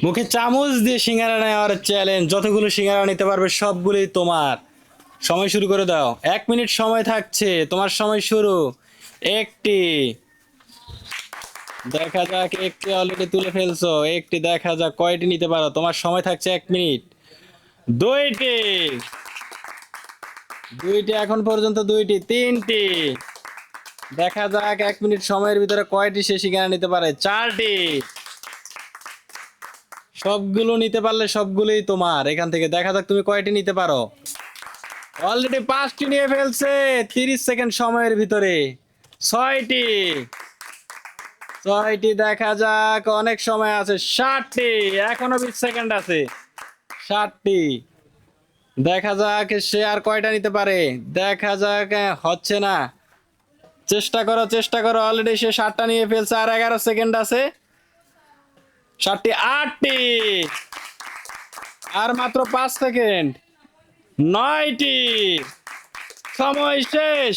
মুখে চামচ দিয়ে সিঙ্গারা নেওয়ার চ্যালেঞ্জ। যতগুলো সিঙ্গারা নিতে পারবে সবগুলোই তোমার। সময় শুরু করে দাও, 1 মিনিট সময় থাকছে, তোমার সময় শুরু। একটি, দেখা যাক, একটি অলরেডি তুলে ফেলছো। একটি, দেখা যাক কয়টি নিতে পারো, তোমার সময় থাকছে 1 মিনিট। দুইটি, দুইটি এখন পর্যন্ত, দুইটি, তিনটি, দেখা যাক 1 মিনিট সময়ের ভিতরে কয়টি সে সিঙ্গারা নিতে পারে। চারটি, সবগুলো নিতে পারলে সবগুলোই তোমার। এখান থেকে দেখা যাক তুমি কয়টি নিতে পারো। অলরেডি 5টি নিয়ে ফেলছে 30 সেকেন্ড সময়ের ভিতরে। ছয়টি, ছয়টি, দেখা যাক, অনেক সময় আছে। 60টি, এখনো 20 সেকেন্ড আছে। 60টি, দেখা যাক সে আর কয়টা নিতে পারে। দেখা যাক, হচ্ছে না। চেষ্টা করো, চেষ্টা করো। অলরেডি সে 60টা নিয়ে ফেলছে, আর 11 সেকেন্ড আছে। 60টি, 8টি, আর মাত্র 5 সেকেন্ড। 9টি, সময় শেষ।